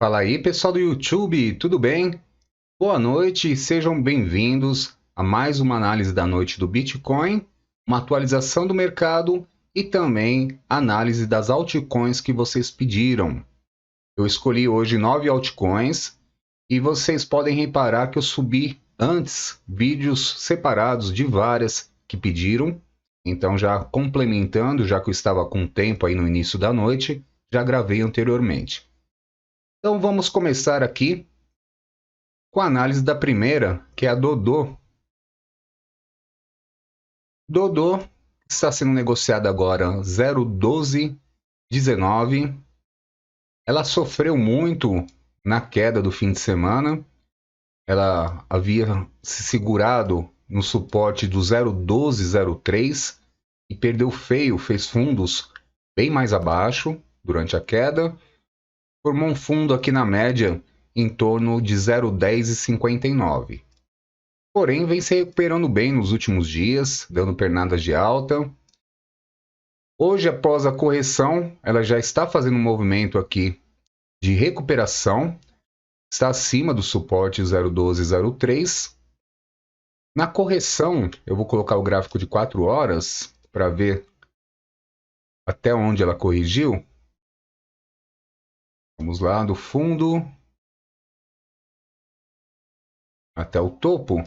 Fala aí, pessoal do YouTube, tudo bem? Boa noite e sejam bem-vindos a mais uma análise da noite do Bitcoin, uma atualização do mercado e também análise das altcoins que vocês pediram. Eu escolhi hoje 9 altcoins e vocês podem reparar que eu subi antes vídeos separados de várias que pediram. Então, já complementando, já que eu estava com tempo aí no início da noite, já gravei anteriormente. Então vamos começar aqui com a análise da primeira, que é a Dodô. Dodô está sendo negociada agora 0,1219. Ela sofreu muito na queda do fim de semana. Ela havia se segurado no suporte do 0,1203 e perdeu feio, fez fundos bem mais abaixo durante a queda. Formou um fundo aqui na média em torno de 0,1059. Porém, vem se recuperando bem nos últimos dias, dando pernadas de alta. Hoje, após a correção, ela já está fazendo um movimento aqui de recuperação. Está acima do suporte 0,1203. Na correção, eu vou colocar o gráfico de 4 horas para ver até onde ela corrigiu. Vamos lá, do fundo até o topo.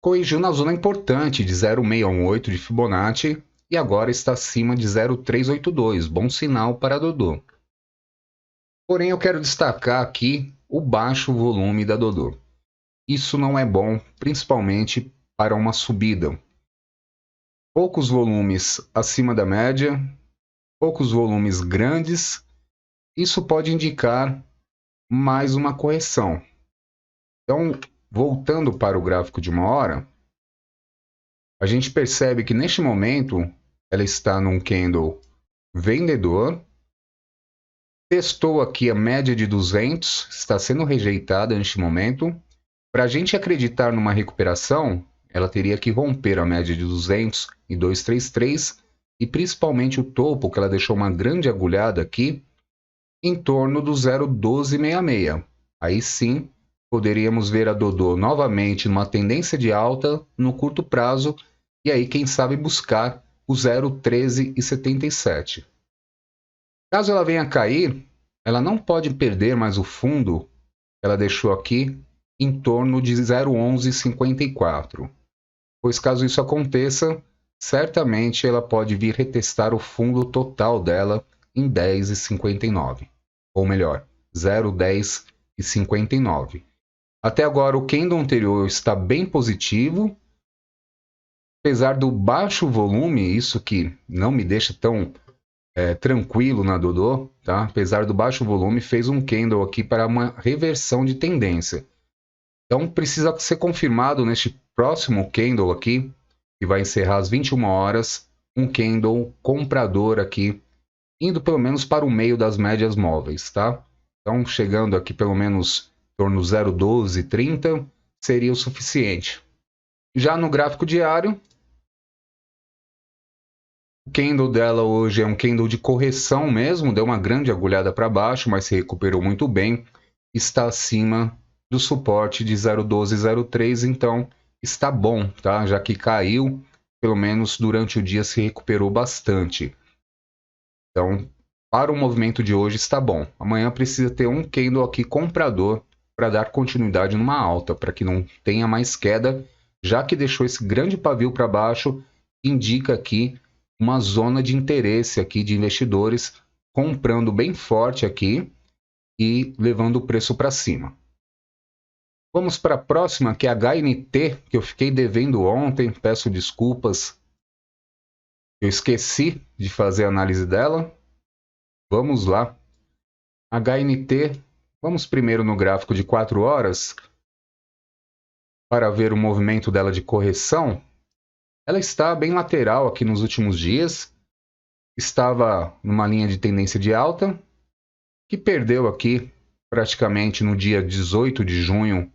Corrigiu na zona importante de 0,618 de Fibonacci e agora está acima de 0,382, bom sinal para Dodô. Porém, eu quero destacar aqui o baixo volume da Dodô. Isso não é bom, principalmente para uma subida. Poucos volumes acima da média, poucos volumes grandes, isso pode indicar mais uma correção. Então, voltando para o gráfico de 1 hora, a gente percebe que neste momento ela está num candle vendedor, testou aqui a média de 200, está sendo rejeitada neste momento. Para a gente acreditar numa recuperação, ela teria que romper a média de 200 e 233 e principalmente o topo, que ela deixou uma grande agulhada aqui, em torno do 0,1266. Aí sim, poderíamos ver a Dodô novamente numa tendência de alta no curto prazo e aí, quem sabe, buscar o 0,1377. Caso ela venha a cair, ela não pode perder mais o fundo que ela deixou aqui em torno de 0,1154. Pois caso isso aconteça, certamente ela pode vir retestar o fundo total dela em 10,59. Ou melhor, 0,1059. Até agora o candle anterior está bem positivo. Apesar do baixo volume, isso que não me deixa tão tranquilo na Dodô, tá? Apesar do baixo volume, fez um candle aqui para uma reversão de tendência. Então precisa ser confirmado neste próximo candle aqui, que vai encerrar às 21 horas, um candle comprador aqui, indo pelo menos para o meio das médias móveis, tá? Então chegando aqui pelo menos em torno do 0,1230 seria o suficiente. Já no gráfico diário, o candle dela hoje é um candle de correção mesmo, deu uma grande agulhada para baixo, mas se recuperou muito bem, está acima do suporte de 0,1203, então está bom, tá? Já que caiu, pelo menos durante o dia se recuperou bastante. Então, para o movimento de hoje está bom. Amanhã precisa ter um candle aqui comprador para dar continuidade numa alta, para que não tenha mais queda, já que deixou esse grande pavio para baixo, indica aqui uma zona de interesse aqui de investidores comprando bem forte aqui e levando o preço para cima. Vamos para a próxima, que é a HNT, que eu fiquei devendo ontem, peço desculpas. Eu esqueci de fazer a análise dela. Vamos lá. HNT, vamos primeiro no gráfico de 4 horas para ver o movimento dela de correção. Ela está bem lateral aqui nos últimos dias. Estava numa linha de tendência de alta, que perdeu aqui praticamente no dia 18 de junho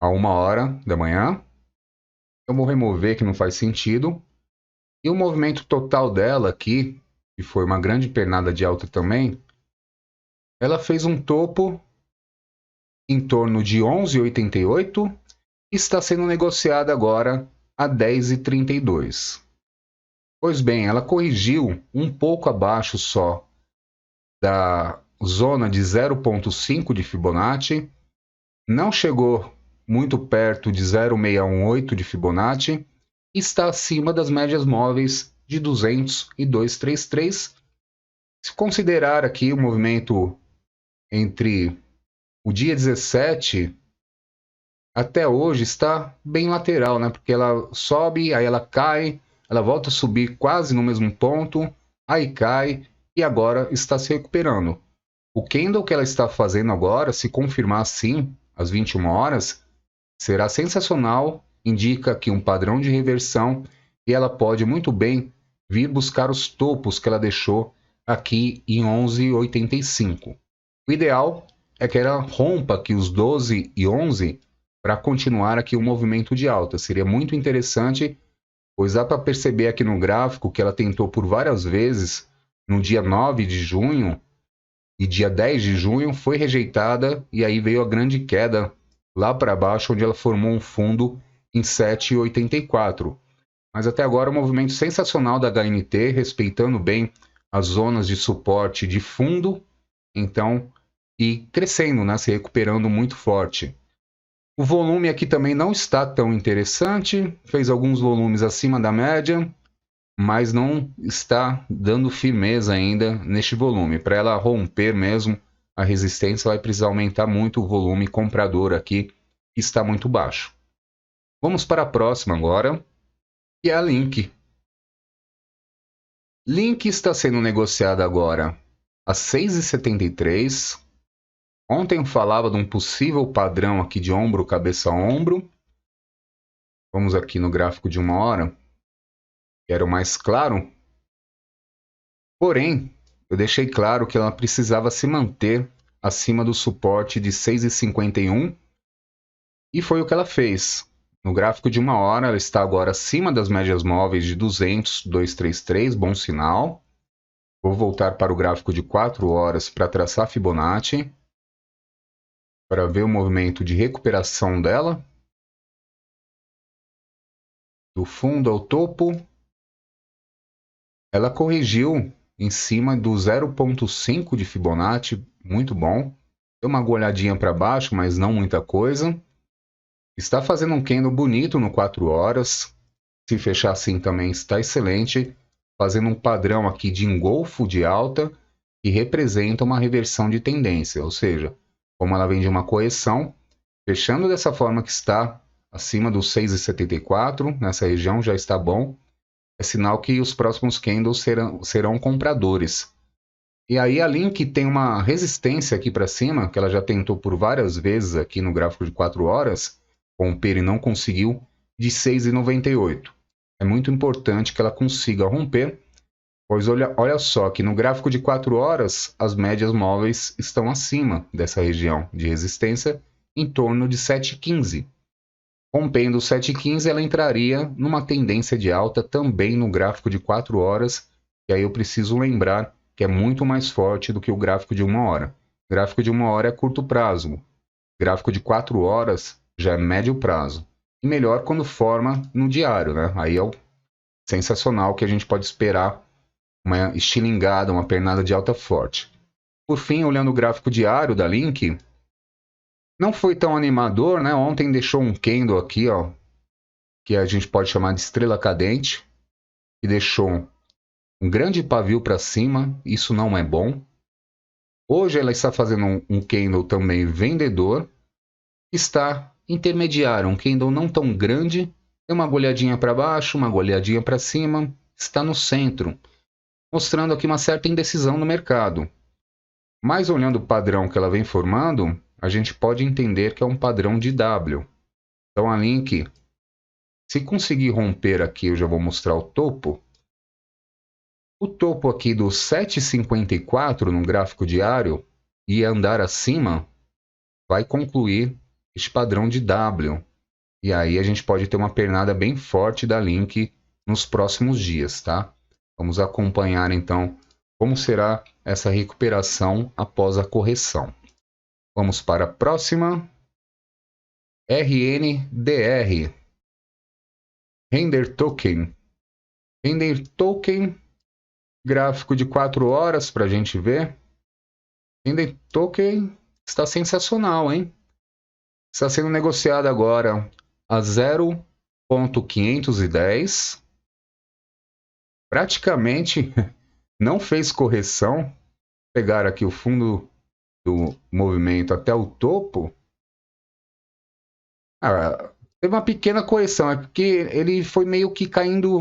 a 1 hora da manhã. Eu vou remover, que não faz sentido. E o movimento total dela aqui, que foi uma grande pernada de alta também, ela fez um topo em torno de 11,88 e está sendo negociada agora a 10,32. Pois bem, ela corrigiu um pouco abaixo só da zona de 0,5 de Fibonacci, não chegou muito perto de 0,618 de Fibonacci, e está acima das médias móveis de 200 e 233. Se considerar aqui o movimento entre o dia 17 até hoje, está bem lateral, né? Porque ela sobe, aí ela cai, ela volta a subir quase no mesmo ponto, aí cai e agora está se recuperando. O candle que ela está fazendo agora, se confirmar assim, às 21 horas, será sensacional, indica aqui um padrão de reversão e ela pode muito bem vir buscar os topos que ela deixou aqui em 11,85. O ideal é que ela rompa aqui os 12 e 11 para continuar aqui o movimento de alta. Seria muito interessante, pois dá para perceber aqui no gráfico que ela tentou por várias vezes no dia 9 de junho e dia 10 de junho foi rejeitada e aí veio a grande queda lá para baixo, onde ela formou um fundo em 7,84. Mas até agora um movimento sensacional da HNT, respeitando bem as zonas de suporte de fundo, então, e crescendo, né, se recuperando muito forte. O volume aqui também não está tão interessante, fez alguns volumes acima da média, mas não está dando firmeza ainda neste volume. Para ela romper mesmo a resistência, vai precisar aumentar muito o volume comprador aqui, que está muito baixo. Vamos para a próxima agora, que é a Link. Link está sendo negociada agora a 6,73. Ontem eu falava de um possível padrão aqui de ombro, cabeça a ombro. Vamos aqui no gráfico de 1 hora, que era o mais claro. Porém, eu deixei claro que ela precisava se manter acima do suporte de 6,51 e foi o que ela fez. No gráfico de 1 hora, ela está agora acima das médias móveis de 200, 233, bom sinal. Vou voltar para o gráfico de 4 horas para traçar Fibonacci, para ver o movimento de recuperação dela. Do fundo ao topo, ela corrigiu em cima do 0,5 de Fibonacci, muito bom. Deu uma olhadinha para baixo, mas não muita coisa. Está fazendo um candle bonito no 4 horas. Se fechar assim também está excelente. Fazendo um padrão aqui de engolfo de alta que representa uma reversão de tendência. Ou seja, como ela vem de uma correção, fechando dessa forma que está acima dos 6,74, nessa região já está bom. É sinal que os próximos candles serão compradores. E aí a Link tem uma resistência aqui para cima, que ela já tentou por várias vezes aqui no gráfico de 4 horas, romper e não conseguiu, de 6,98. É muito importante que ela consiga romper, pois olha só que no gráfico de 4 horas, as médias móveis estão acima dessa região de resistência, em torno de 7,15. Rompendo o 7,15, ela entraria numa tendência de alta também no gráfico de 4 horas, e aí eu preciso lembrar que é muito mais forte do que o gráfico de 1 hora. O gráfico de 1 hora é curto prazo, o gráfico de 4 horas já é médio prazo. E melhor quando forma no diário, né? Aí é o sensacional que a gente pode esperar uma estilingada, uma pernada de alta forte. Por fim, olhando o gráfico diário da Link, não foi tão animador, né? Ontem deixou um candle aqui, ó, que a gente pode chamar de estrela cadente, e deixou um grande pavio para cima, isso não é bom. Hoje ela está fazendo um candle também vendedor, está intermediário, um candle não tão grande, tem uma olhadinha para baixo, uma olhadinha para cima, está no centro, mostrando aqui uma certa indecisão no mercado. Mas olhando o padrão que ela vem formando, a gente pode entender que é um padrão de W. Então a Link, se conseguir romper aqui, eu já vou mostrar o topo. O topo aqui do 7,54 no gráfico diário e andar acima, vai concluir este padrão de W. E aí a gente pode ter uma pernada bem forte da Link nos próximos dias, tá? Vamos acompanhar então como será essa recuperação após a correção. Vamos para a próxima. RNDR. Render Token. Render Token, gráfico de 4 horas para a gente ver. Render Token está sensacional, hein? Está sendo negociado agora a 0,510. Praticamente não fez correção. Pegar aqui o fundo do movimento até o topo. Teve uma pequena correção, é porque ele foi meio que caindo,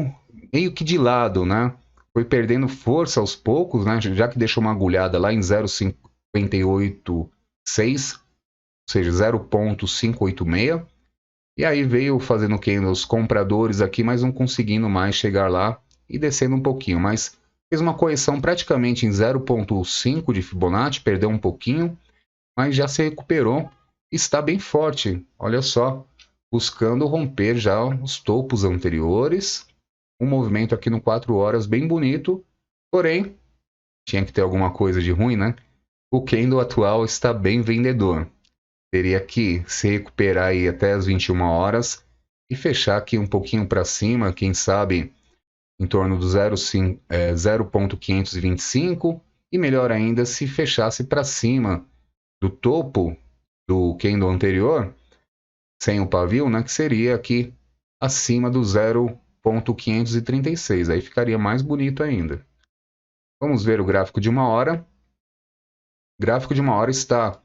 meio que de lado, né? Foi perdendo força aos poucos, né? Já que deixou uma agulhada lá em 0,586, ou seja, 0,586. E aí veio fazendo o que os compradores aqui, mas não conseguindo mais chegar lá e descendo um pouquinho. Mas fez uma correção praticamente em 0,5 de Fibonacci, perdeu um pouquinho, mas já se recuperou. Está bem forte, olha só, buscando romper já os topos anteriores. Um movimento aqui no 4 horas bem bonito, porém, tinha que ter alguma coisa de ruim, né? O candle atual está bem vendedor. Teria que se recuperar aí até as 21 horas e fechar aqui um pouquinho para cima, quem sabe em torno do 0,525 e melhor ainda se fechasse para cima do topo do candle anterior, sem o pavio, né, que seria aqui acima do 0,536. Aí ficaria mais bonito ainda. Vamos ver o gráfico de 1 hora. O gráfico de 1 hora está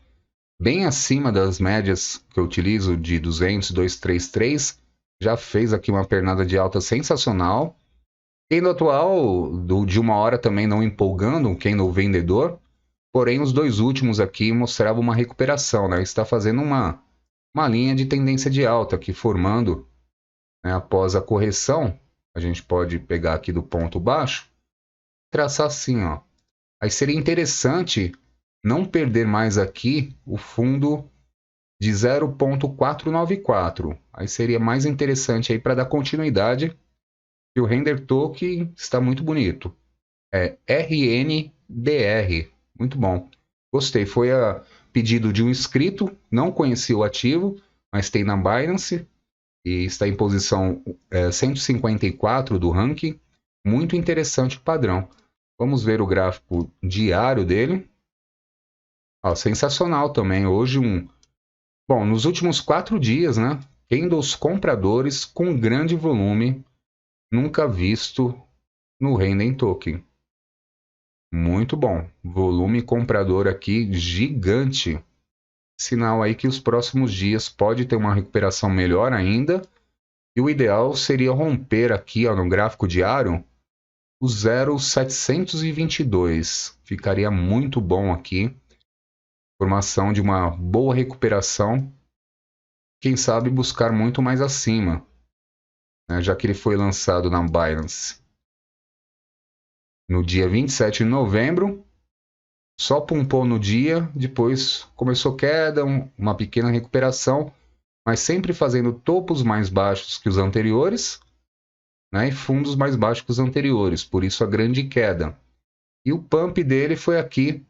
bem acima das médias que eu utilizo de 200, 233. Já fez aqui uma pernada de alta sensacional. Candle atual de 1 hora também não empolgando, um candle vendedor. Porém, os dois últimos aqui mostravam uma recuperação, né? Está fazendo uma linha de tendência de alta aqui formando, né, após a correção. A gente pode pegar aqui do ponto baixo, traçar assim, ó. Aí seria interessante não perder mais aqui o fundo de 0,494. Aí seria mais interessante aí para dar continuidade. E o Render Token está muito bonito. É RNDR. Muito bom. Gostei. Foi a pedido de um inscrito. Não conhecia o ativo, mas tem na Binance. E está em posição 154 do ranking. Muito interessante o padrão. Vamos ver o gráfico diário dele. Ó, sensacional também. Hoje Bom, nos últimos 4 dias, né? Candles compradores com grande volume. Nunca visto no Render Token. Muito bom. Volume comprador aqui gigante. Sinal aí que os próximos dias pode ter uma recuperação melhor ainda. E o ideal seria romper aqui, ó, no gráfico diário o 0,722. Ficaria muito bom aqui. Formação de uma boa recuperação. Quem sabe buscar muito mais acima, né, já que ele foi lançado na Binance no dia 27 de novembro. Só pumpou no dia, depois começou queda, uma pequena recuperação, mas sempre fazendo topos mais baixos que os anteriores, né, e fundos mais baixos que os anteriores, por isso a grande queda. E o pump dele foi aqui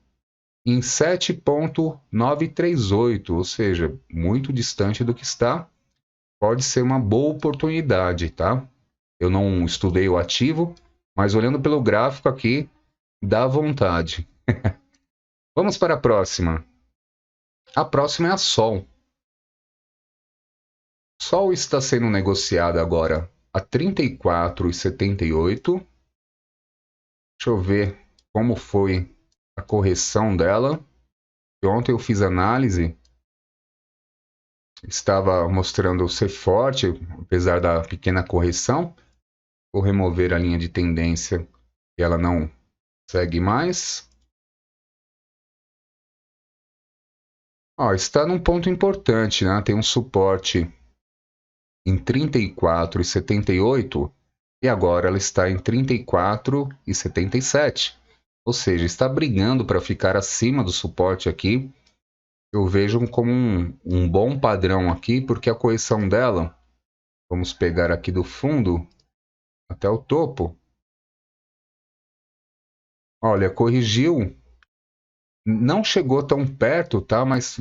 em 7,938, ou seja, muito distante do que está. Pode ser uma boa oportunidade, tá? Eu não estudei o ativo, mas olhando pelo gráfico aqui, dá vontade. Vamos para a próxima. A próxima é a Sol. Sol está sendo negociada agora a 34,78. Deixa eu ver como foi a correção dela. Ontem eu fiz análise. Estava mostrando ser forte, apesar da pequena correção. Vou remover a linha de tendência e ela não segue mais. Ó, está num ponto importante, né? Tem um suporte em 34,78 e agora ela está em 34,77. Ou seja, está brigando para ficar acima do suporte aqui. Eu vejo como um bom padrão aqui, porque a correção dela, vamos pegar aqui do fundo até o topo. Olha, corrigiu, não chegou tão perto, tá? Mas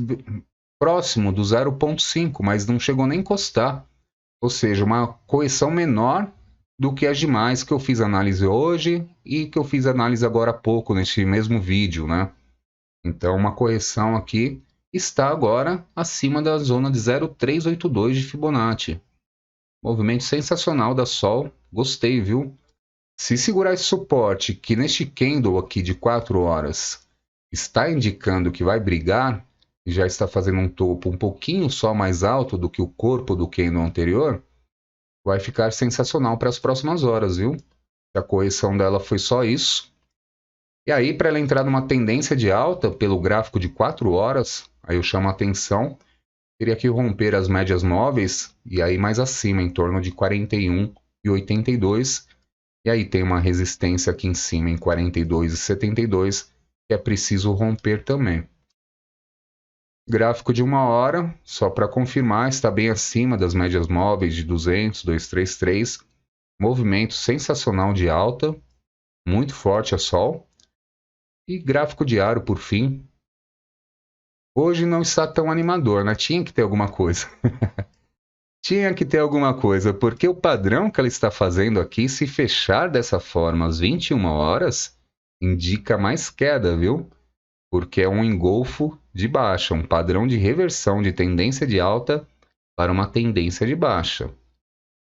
próximo do 0,5, mas não chegou nem a encostar. Ou seja, uma correção menor do que as demais que eu fiz análise hoje e que eu fiz análise agora há pouco, neste mesmo vídeo, né? Então, uma correção aqui está agora acima da zona de 0,382 de Fibonacci. Movimento sensacional da Sol, gostei, viu? Se segurar esse suporte, que neste candle aqui de 4 horas está indicando que vai brigar, e já está fazendo um topo um pouquinho só mais alto do que o corpo do candle anterior, vai ficar sensacional para as próximas horas, viu? A correção dela foi só isso. E aí, para ela entrar numa tendência de alta pelo gráfico de 4 horas, aí eu chamo a atenção, teria que romper as médias móveis e aí mais acima, em torno de 41,82. E aí tem uma resistência aqui em cima em 42,72, que é preciso romper também. Gráfico de 1 hora, só para confirmar, está bem acima das médias móveis de 200, 233. Movimento sensacional de alta, muito forte a Sol. E gráfico diário, por fim. Hoje não está tão animador, né? Tinha que ter alguma coisa. Tinha que ter alguma coisa, porque o padrão que ela está fazendo aqui, se fechar dessa forma às 21 horas, indica mais queda, viu? Porque é um engolfo de baixa, um padrão de reversão de tendência de alta para uma tendência de baixa.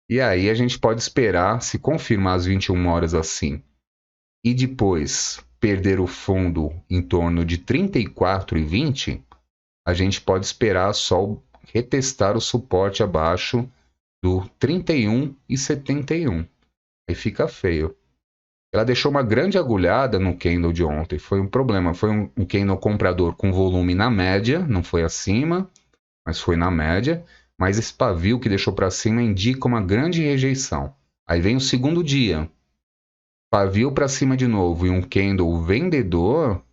E aí a gente pode esperar, se confirmar às 21 horas assim, e depois perder o fundo em torno de 34,20, a gente pode esperar só retestar o suporte abaixo do 31,71. Aí fica feio. Ela deixou uma grande agulhada no candle de ontem. Foi um problema. Foi um candle comprador com volume na média, não foi acima, mas foi na média. Mas esse pavio que deixou para cima indica uma grande rejeição. Aí vem o segundo dia. Pavio para cima de novo e um candle vendedor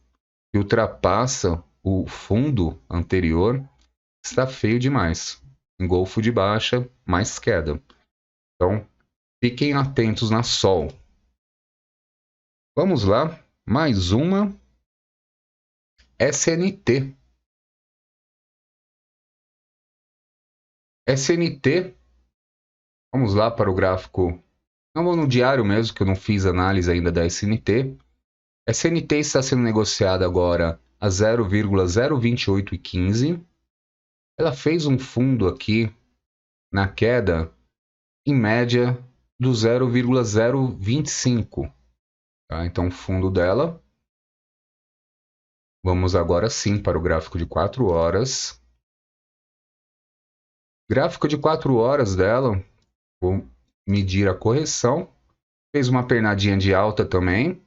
que ultrapassa o fundo anterior. Está feio demais. Engolfo de baixa, mais queda. Então, fiquem atentos na Sol. Vamos lá, mais uma. SNT. SNT, vamos lá para o gráfico. Não vou no diário mesmo, que eu não fiz análise ainda da SNT. SNT está sendo negociada agora a 0,02815. Ela fez um fundo aqui na queda, em média, do 0,025. Tá? Então, o fundo dela. Vamos agora sim para o gráfico de 4 horas. Gráfico de 4 horas dela. Vou medir a correção. Fez uma pernadinha de alta também.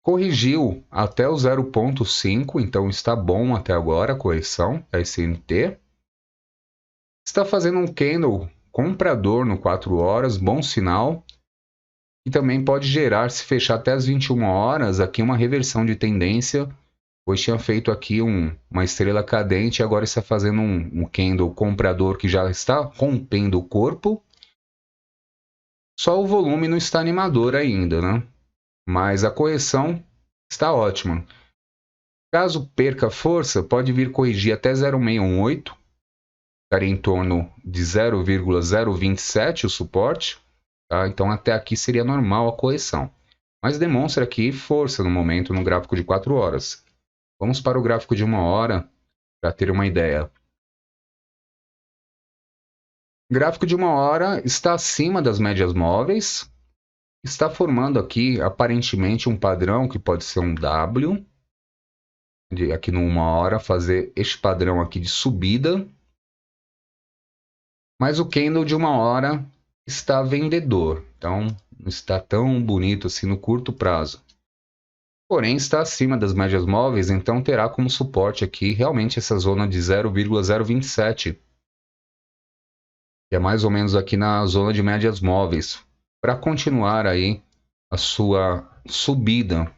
Corrigiu até o 0,5, então está bom até agora a correção da SNT. Está fazendo um candle comprador no 4 horas, bom sinal. E também pode gerar, se fechar até as 21 horas, aqui uma reversão de tendência, pois tinha feito aqui uma estrela cadente e agora está fazendo um candle comprador que já está rompendo o corpo. Só o volume não está animador ainda, né? Mas a correção está ótima. Caso perca força, pode vir corrigir até 0,618, ficaria em torno de 0,027 o suporte. Tá? Então até aqui seria normal a correção. Mas demonstra aqui força no momento no gráfico de 4 horas. Vamos para o gráfico de 1 hora para ter uma ideia. O gráfico de 1 hora está acima das médias móveis. Está formando aqui aparentemente um padrão que pode ser um W. Aqui no 1 hora fazer este padrão aqui de subida. Mas o candle de 1 hora está vendedor. Então não está tão bonito assim no curto prazo. Porém está acima das médias móveis, então terá como suporte aqui realmente essa zona de 0,027. Que é mais ou menos aqui na zona de médias móveis. Para continuar aí a sua subida.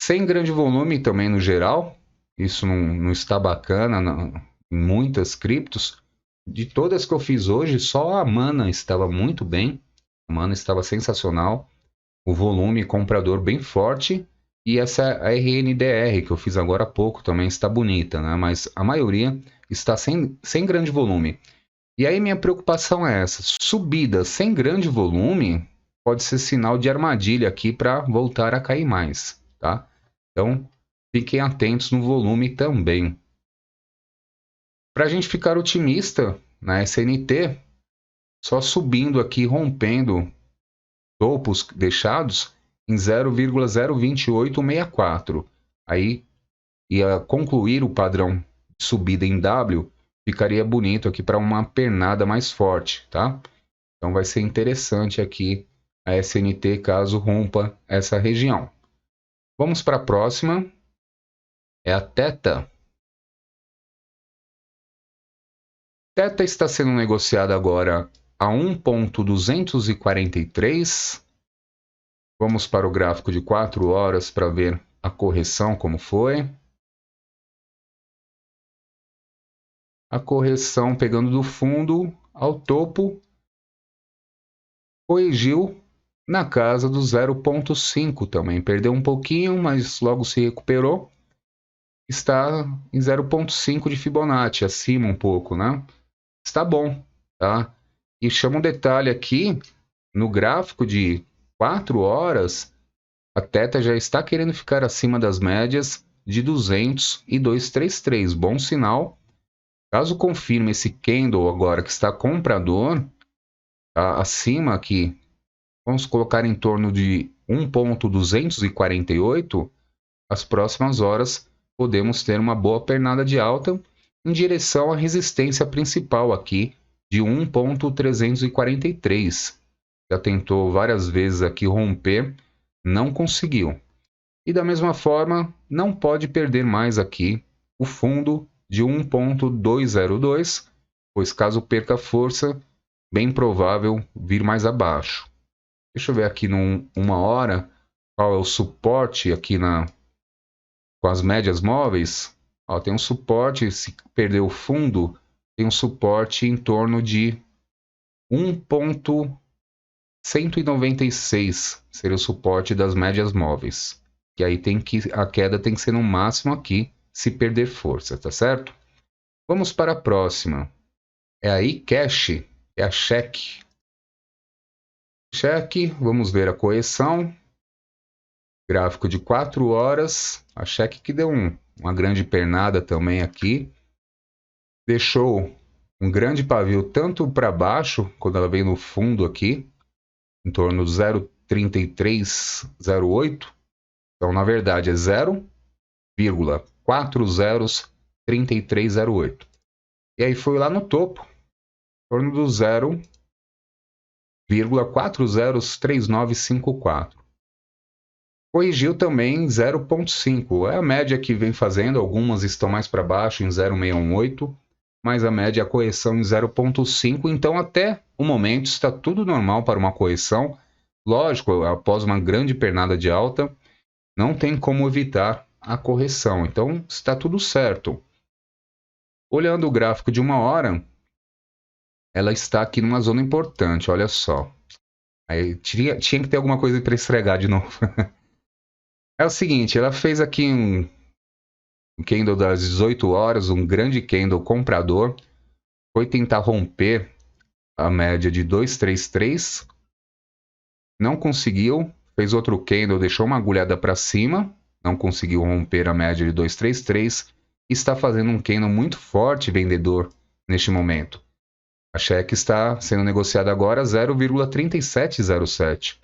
Sem grande volume também no geral. Isso não está bacana em muitas criptos. De todas que eu fiz hoje, só a Mana estava muito bem. A Mana estava sensacional. o volume comprador bem forte. E essa RNDR que eu fiz agora há pouco também está bonita, né? Mas a maioria está sem grande volume. E aí minha preocupação é essa: subida sem grande volume pode ser sinal de armadilha aqui para voltar a cair mais, tá? Então fiquem atentos no volume também. Para a gente ficar otimista na SNT, só subindo aqui, rompendo topos deixados em 0,02864. Aí ia concluir o padrão de subida em W, ficaria bonito aqui para uma pernada mais forte, tá? Então vai ser interessante aqui a SNT caso rompa essa região. Vamos para a próxima, é a Teta. Teta está sendo negociada agora a 1,243. Vamos para o gráfico de 4 horas para ver a correção como foi. A correção pegando do fundo ao topo, corrigiu na casa do 0,5 também. Perdeu um pouquinho, mas logo se recuperou. Está em 0,5 de Fibonacci, acima um pouco, né? Está bom, tá? E chama um detalhe aqui, no gráfico de 4 horas, a Teta já está querendo ficar acima das médias de 200 e 233. Bom sinal. Caso confirme esse candle agora que está comprador, tá acima aqui, vamos colocar em torno de 1,248, as próximas horas podemos ter uma boa pernada de alta em direção à resistência principal aqui de 1,343. Já tentou várias vezes aqui romper, não conseguiu. E da mesma forma, não pode perder mais aqui o fundo de 1,202, pois caso perca força, bem provável vir mais abaixo. Deixa eu ver aqui numa hora qual é o suporte aqui com as médias móveis. Ó, tem um suporte, se perder o fundo, tem um suporte em torno de 1,196, seria o suporte das médias móveis. Que aí a queda tem que ser no máximo aqui, se perder força, tá certo? Vamos para a próxima. É a iCash, é a cheque. Cheque, vamos ver a correção. Gráfico de 4 horas. A cheque que deu uma grande pernada também aqui. Deixou um grande pavio tanto para baixo, quando ela veio no fundo aqui, em torno de 0,3308. Então, na verdade, é 0,403308. E aí foi lá no topo, em torno do 0,403954. Corrigiu também em 0,5. É a média que vem fazendo, algumas estão mais para baixo em 0,618, mas a média, a correção em 0,5. Então, até o momento, está tudo normal para uma correção. Lógico, após uma grande pernada de alta, não tem como evitar a correção. Então, está tudo certo. Olhando o gráfico de 1 hora, ela está aqui numa zona importante, olha só. Aí, tinha que ter alguma coisa para esfregar de novo. É o seguinte, ela fez aqui um candle das 18 horas, um grande candle comprador. Foi tentar romper a média de 233. Não conseguiu. Fez outro candle, deixou uma agulhada para cima. Não conseguiu romper a média de 233. Está fazendo um candle muito forte vendedor neste momento. A cheque está sendo negociada agora a 0,3707.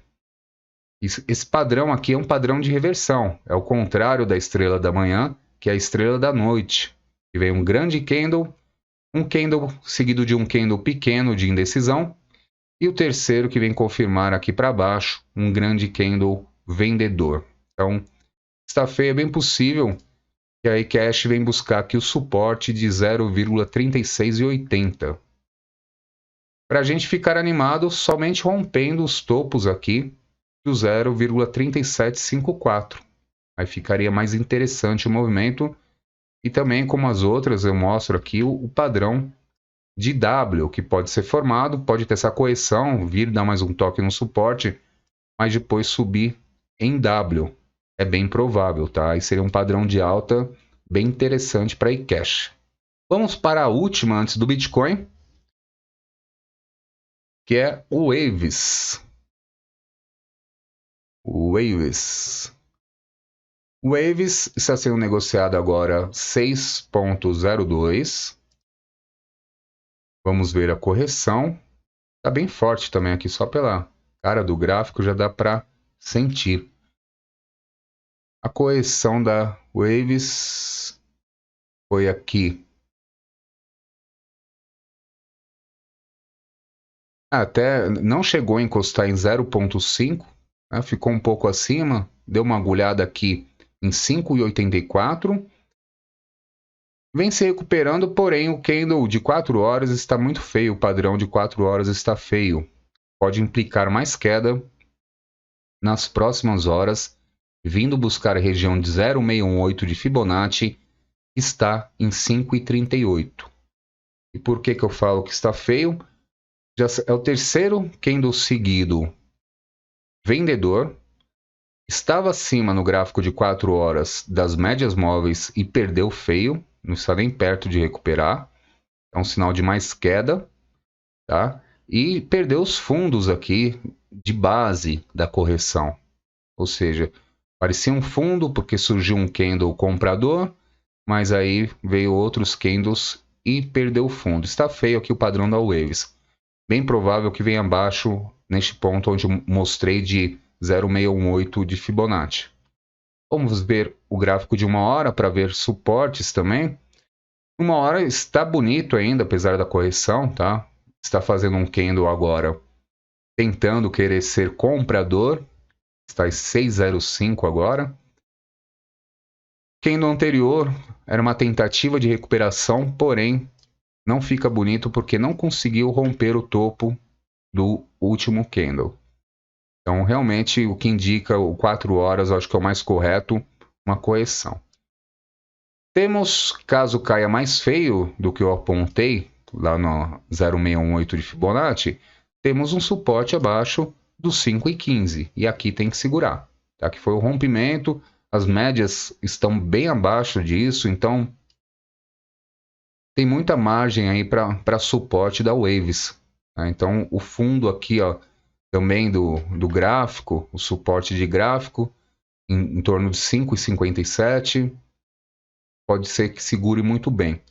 Esse padrão aqui é um padrão de reversão. É o contrário da estrela da manhã, que é a estrela da noite. E vem um grande candle, um candle seguido de um candle pequeno de indecisão. E o terceiro que vem confirmar aqui para baixo, um grande candle vendedor. Então, sexta-feira é bem possível que a iCash vem buscar aqui o suporte de 0,3680. Para a gente ficar animado, somente rompendo os topos aqui do 0,3754. Aí ficaria mais interessante o movimento. E também, como as outras, eu mostro aqui o padrão de W, que pode ser formado, pode ter essa correção, vir dar mais um toque no suporte, mas depois subir em W. É bem provável, tá? E seria um padrão de alta bem interessante para iCash. Vamos para a última antes do Bitcoin, que é o Waves. O Waves está sendo negociado agora 6,02. Vamos ver a correção. Está bem forte também aqui, só pela cara do gráfico já dá para sentir. A correção da Waves foi aqui. Até não chegou a encostar em 0,5, né? Ficou um pouco acima, deu uma agulhada aqui em 5,84. Vem se recuperando, porém o candle de 4 horas está muito feio, o padrão de 4 horas está feio. Pode implicar mais queda nas próximas horas, vindo buscar a região de 0,618 de Fibonacci, está em 5,38. E por que eu falo que está feio? Já é o terceiro candle seguido vendedor, estava acima no gráfico de 4 horas das médias móveis e perdeu feio, não está nem perto de recuperar, é um sinal de mais queda, tá? E perdeu os fundos aqui de base da correção, ou seja, parecia um fundo porque surgiu um candle comprador, mas aí veio outros candles e perdeu o fundo. Está feio aqui o padrão da Waves. Bem provável que venha abaixo neste ponto onde eu mostrei de 0,618 de Fibonacci. Vamos ver o gráfico de 1 hora para ver suportes também. 1 hora está bonito ainda, apesar da correção, tá? Está fazendo um candle agora, tentando querer ser comprador. Está em 6,05 agora. Candle anterior era uma tentativa de recuperação, porém não fica bonito porque não conseguiu romper o topo do último candle. Então, realmente, o que indica o 4 horas, eu acho que é o mais correto, uma correção. Temos, caso caia mais feio do que eu apontei, lá no 0,618 de Fibonacci, temos um suporte abaixo dos 5,15. E aqui tem que segurar. Aqui foi o rompimento, as médias estão bem abaixo disso, então tem muita margem aí para suporte da Waves. Tá? Então, o fundo aqui, ó, também do gráfico, o suporte de gráfico, em torno de 5,57, pode ser que segure muito bem.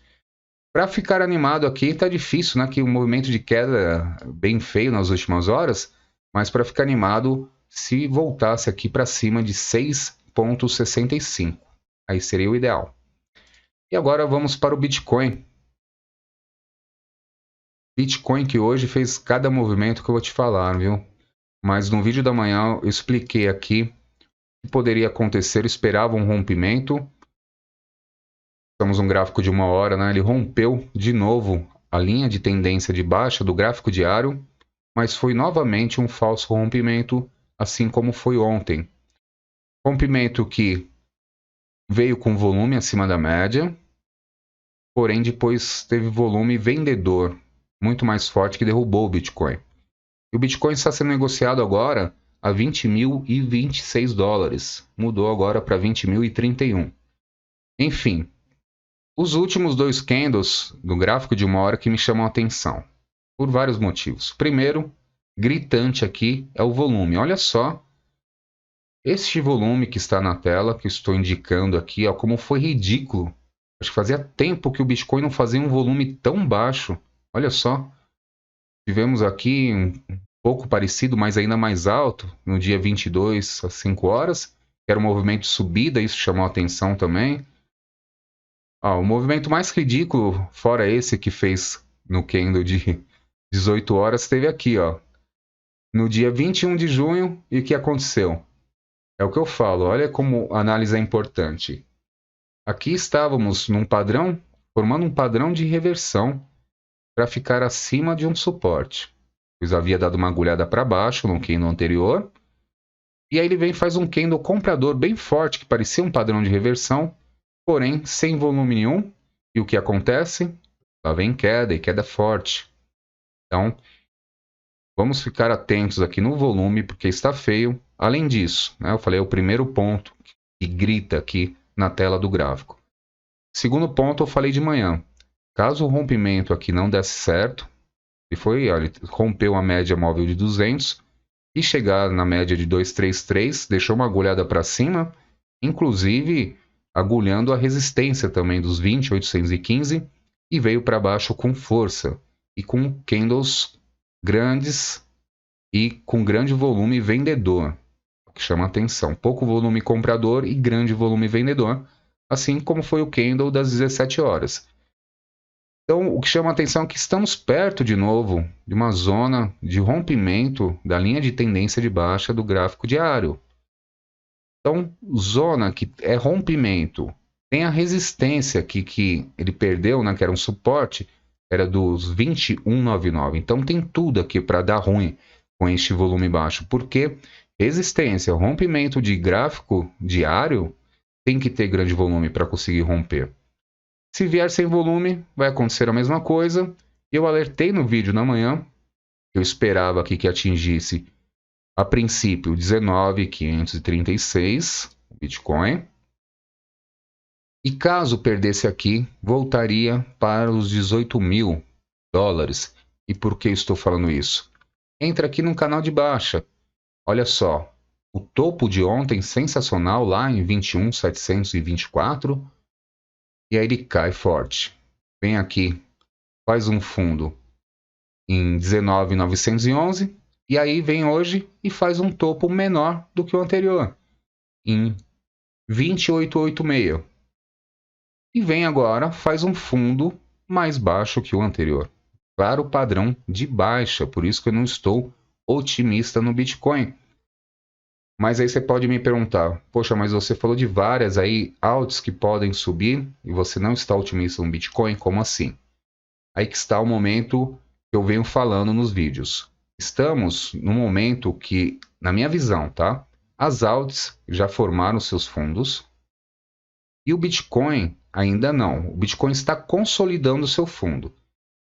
Para ficar animado aqui, tá difícil, né? Que o movimento de queda é bem feio nas últimas horas, mas para ficar animado, se voltasse aqui para cima de 6,65, aí seria o ideal. E agora vamos para o Bitcoin. Bitcoin que hoje fez cada movimento que eu vou te falar, viu? Mas no vídeo da manhã eu expliquei aqui o que poderia acontecer, eu esperava um rompimento. Estamos num gráfico de 1 hora, né? Ele rompeu de novo a linha de tendência de baixa do gráfico diário, mas foi novamente um falso rompimento, assim como foi ontem. Rompimento que veio com volume acima da média, porém depois teve volume vendedor muito mais forte que derrubou o Bitcoin. E o Bitcoin está sendo negociado agora a 20.026 dólares. Mudou agora para 20.031. Enfim, os últimos 2 candles do gráfico de 1 hora que me chamam a atenção, por vários motivos. Primeiro, gritante aqui é o volume. Olha só, este volume que está na tela, que estou indicando aqui, ó, como foi ridículo. Acho que fazia tempo que o Bitcoin não fazia um volume tão baixo. Olha só, tivemos aqui um pouco parecido, mas ainda mais alto, no dia 22 às 5 horas, que era um movimento de subida, isso chamou a atenção também. O movimento mais ridículo, fora esse que fez no candle de 18 horas, teve aqui, ó, no dia 21 de junho, e o que aconteceu? É o que eu falo, olha como a análise é importante. Aqui estávamos num padrão, formando um padrão de reversão para ficar acima de um suporte. Pois havia dado uma agulhada para baixo no candle anterior, e aí ele vem e faz um candle comprador bem forte, que parecia um padrão de reversão, porém sem volume nenhum. E o que acontece? Lá vem queda, e queda forte. Então, Vamos ficar atentos aqui no volume, porque está feio. Além disso, né, eu falei, é o primeiro ponto que grita aqui na tela do gráfico. Segundo ponto, eu falei de manhã. Caso o rompimento aqui não desse certo, ele rompeu a média móvel de 200 e chegar na média de 233, deixou uma agulhada para cima, inclusive agulhando a resistência também dos 20,815 e veio para baixo com força e com candles grandes e com grande volume vendedor, o que chama atenção. Pouco volume comprador e grande volume vendedor, assim como foi o candle das 17 horas. Então, o que chama atenção é que estamos perto de novo de uma zona de rompimento da linha de tendência de baixa do gráfico diário. Então, zona que é rompimento, tem a resistência aqui que ele perdeu, né, que era um suporte, era dos 21,99. Então, tem tudo aqui para dar ruim com este volume baixo. Porque resistência, rompimento de gráfico diário, tem que ter grande volume para conseguir romper. Se vier sem volume, vai acontecer a mesma coisa. Eu alertei no vídeo na manhã, eu esperava aqui que atingisse, a princípio, 19.536 o Bitcoin. E caso perdesse aqui, voltaria para os 18 mil dólares. E por que estou falando isso? Entra aqui no canal de baixa. Olha só, o topo de ontem, sensacional, lá em 21.724. E aí ele cai forte. Vem aqui, faz um fundo em 19.911. E aí vem hoje e faz um topo menor do que o anterior, em 28,86. E vem agora, faz um fundo mais baixo que o anterior. Claro, padrão de baixa, por isso que eu não estou otimista no Bitcoin. Mas aí você pode me perguntar, poxa, mas você falou de várias aí altas que podem subir e você não está otimista no Bitcoin? Como assim? Aí que está o momento que eu venho falando nos vídeos. Estamos no momento que, na minha visão, tá? As altas já formaram seus fundos e o Bitcoin ainda não. O Bitcoin está consolidando seu fundo.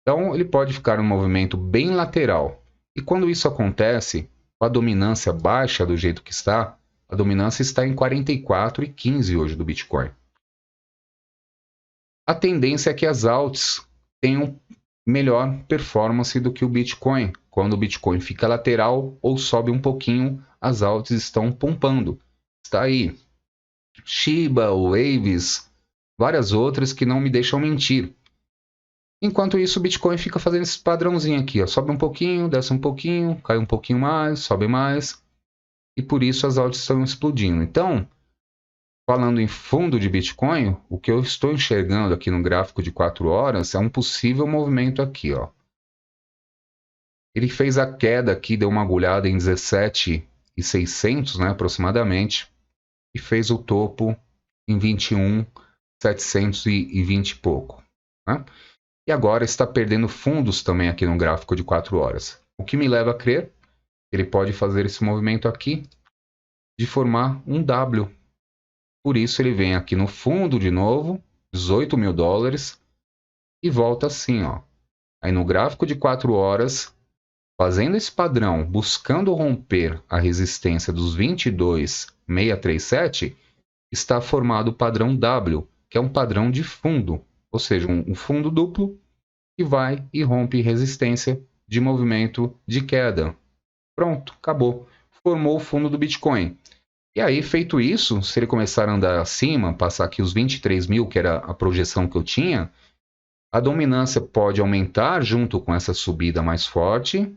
Então, ele pode ficar em um movimento bem lateral. E quando isso acontece, com a dominância baixa do jeito que está, a dominância está em 44,15 hoje do Bitcoin. A tendência é que as alts tenham melhor performance do que o Bitcoin. Quando o Bitcoin fica lateral ou sobe um pouquinho, as alts estão pumpando. Está aí Shiba, Waves, várias outras que não me deixam mentir. Enquanto isso, o Bitcoin fica fazendo esse padrãozinho aqui, ó. Sobe um pouquinho, desce um pouquinho, cai um pouquinho mais, sobe mais. E por isso as altas estão explodindo. Então, falando em fundo de Bitcoin, o que eu estou enxergando aqui no gráfico de 4 horas é um possível movimento aqui, ó. Ele fez a queda aqui, deu uma agulhada em 17.600, né, aproximadamente, e fez o topo em 21.720 e pouco, né? E agora está perdendo fundos também aqui no gráfico de 4 horas. O que me leva a crer que ele pode fazer esse movimento aqui de formar um W. Por isso ele vem aqui no fundo de novo, 18 mil dólares, e volta assim, ó. Aí no gráfico de 4 horas, fazendo esse padrão, buscando romper a resistência dos 22.637, está formado o padrão W, que é um padrão de fundo, ou seja, um fundo duplo que vai e rompe resistência de movimento de queda. Pronto, acabou. Formou o fundo do Bitcoin. E aí, feito isso, se ele começar a andar acima, passar aqui os 23 mil, que era a projeção que eu tinha, a dominância pode aumentar junto com essa subida mais forte,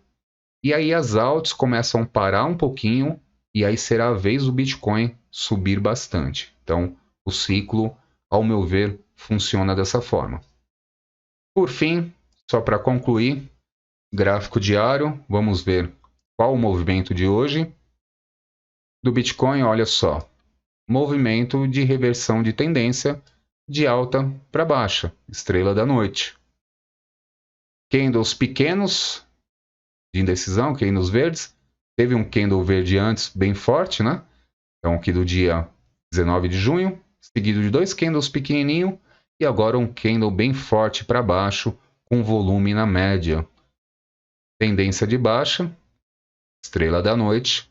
e aí as altas começam a parar um pouquinho, e aí será a vez do Bitcoin subir bastante. Então, o ciclo, ao meu ver, funciona dessa forma. Por fim, só para concluir, gráfico diário, vamos ver qual o movimento de hoje. Do Bitcoin, olha só, movimento de reversão de tendência de alta para baixa, estrela da noite. Candles pequenos de indecisão, candles verdes, teve um candle verde antes bem forte, né? Então aqui do dia 19 de junho, seguido de 2 candles pequenininhos e agora um candle bem forte para baixo com volume na média. Tendência de baixa, estrela da noite,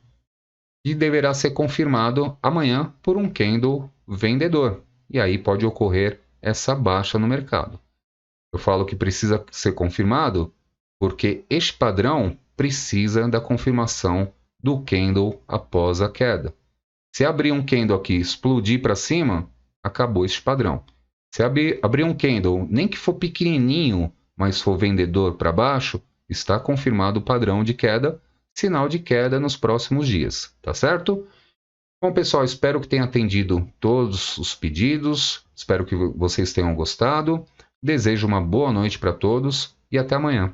e deverá ser confirmado amanhã por um candle vendedor. E aí pode ocorrer essa baixa no mercado. Eu falo que precisa ser confirmado porque este padrão precisa da confirmação do candle após a queda. Se abrir um candle aqui e explodir para cima, acabou este padrão. Se abrir um candle, nem que for pequenininho, mas for vendedor para baixo, está confirmado o padrão de queda, sinal de queda nos próximos dias, tá certo? Bom, pessoal, espero que tenha atendido todos os pedidos, espero que vocês tenham gostado. Desejo uma boa noite para todos e até amanhã.